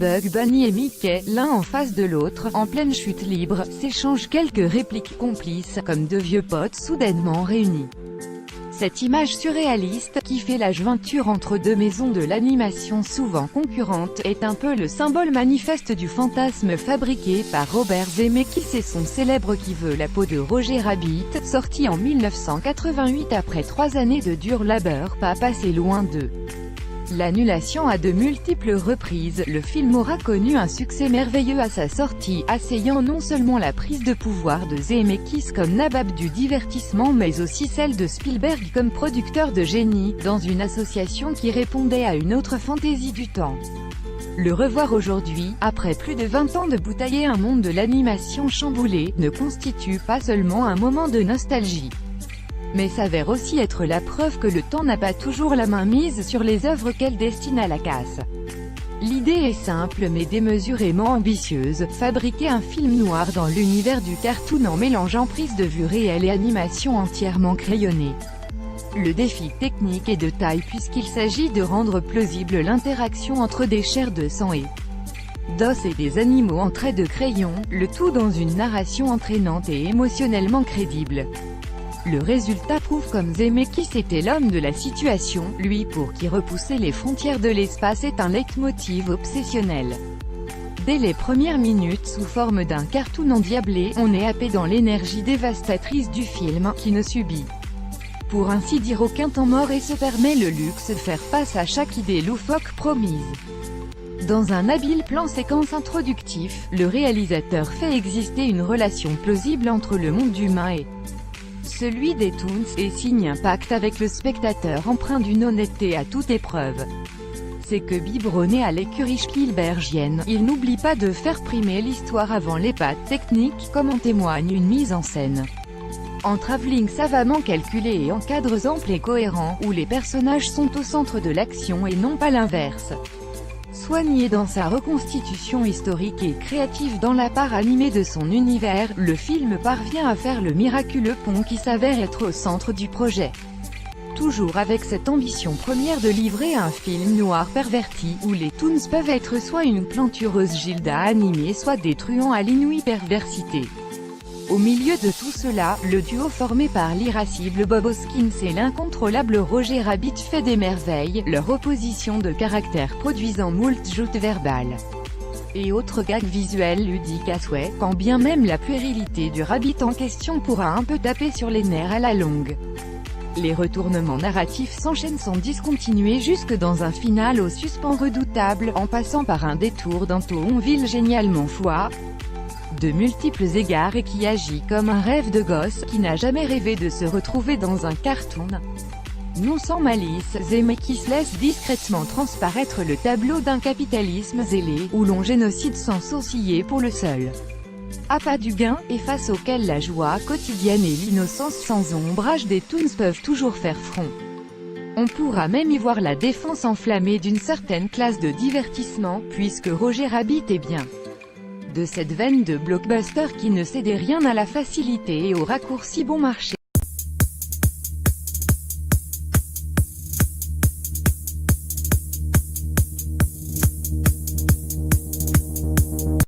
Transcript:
Bugs Bunny et Mickey, l'un en face de l'autre, en pleine chute libre, s'échangent quelques répliques complices, comme deux vieux potes soudainement réunis. Cette image surréaliste, qui fait la jointure entre deux maisons de l'animation souvent concurrentes, est un peu le symbole manifeste du fantasme fabriqué par Robert Zemeckis et son célèbre Qui veut la peau de Roger Rabbit, sorti en 1988 après 3 années de dur labeur, pas passé loin de l'annulation à de multiples reprises. Le film aura connu un succès merveilleux à sa sortie, asseyant non seulement la prise de pouvoir de Zemeckis comme nabab du divertissement mais aussi celle de Spielberg comme producteur de génie, dans une association qui répondait à une autre fantaisie du temps. Le revoir aujourd'hui, après plus de 20 ans de boutailler un monde de l'animation chamboulé, ne constitue pas seulement un moment de nostalgie, mais s'avère aussi être la preuve que le temps n'a pas toujours la main mise sur les œuvres qu'elle destine à la casse. L'idée est simple mais démesurément ambitieuse, fabriquer un film noir dans l'univers du cartoon en mélangeant prise de vue réelle et animation entièrement crayonnée. Le défi technique est de taille puisqu'il s'agit de rendre plausible l'interaction entre des chairs de sang et d'os et des animaux en traits de crayon, le tout dans une narration entraînante et émotionnellement crédible. Le résultat prouve comme Zemeckis était l'homme de la situation, lui pour qui repousser les frontières de l'espace est un leitmotiv obsessionnel. Dès les premières minutes sous forme d'un cartoon endiablé, on est happé dans l'énergie dévastatrice du film, qui ne subit, pour ainsi dire, aucun temps mort et se permet le luxe de faire face à chaque idée loufoque promise. Dans un habile plan séquence introductif, le réalisateur fait exister une relation plausible entre le monde humain et celui des Toons, et signe un pacte avec le spectateur empreint d'une honnêteté à toute épreuve. C'est que biberonné à l'écurie spielbergienne, il n'oublie pas de faire primer l'histoire avant les pattes techniques, comme en témoigne une mise en scène en travelling savamment calculé et en cadres amples et cohérents, où les personnages sont au centre de l'action et non pas l'inverse. Soigné dans sa reconstitution historique et créative dans la part animée de son univers, le film parvient à faire le miraculeux pont qui s'avère être au centre du projet. Toujours avec cette ambition première de livrer un film noir perverti, où les Toons peuvent être soit une plantureuse Gilda animée soit des truands à l'inouïe perversité. Au milieu de tout cela, le duo formé par l'irascible Bob Hoskins et l'incontrôlable Roger Rabbit fait des merveilles, leur opposition de caractère produisant moult joutes verbales et autres gags visuels ludiques à souhait, quand bien même la puérilité du Rabbit en question pourra un peu taper sur les nerfs à la longue. Les retournements narratifs s'enchaînent sans discontinuer jusque dans un final au suspens redoutable, en passant par un détour d'un Toonville génialement foie de multiples égards et qui agit comme un rêve de gosse, qui n'a jamais rêvé de se retrouver dans un cartoon. Non sans malice, Zemeckis laisse discrètement transparaître le tableau d'un capitalisme zélé, où l'on génocide sans sourciller pour le seul appât du gain, et face auquel la joie quotidienne et l'innocence sans ombrage des Toons peuvent toujours faire front. On pourra même y voir la défense enflammée d'une certaine classe de divertissement, puisque Roger Rabbit est bien de cette veine de blockbuster qui ne cédait rien à la facilité et au raccourci bon marché.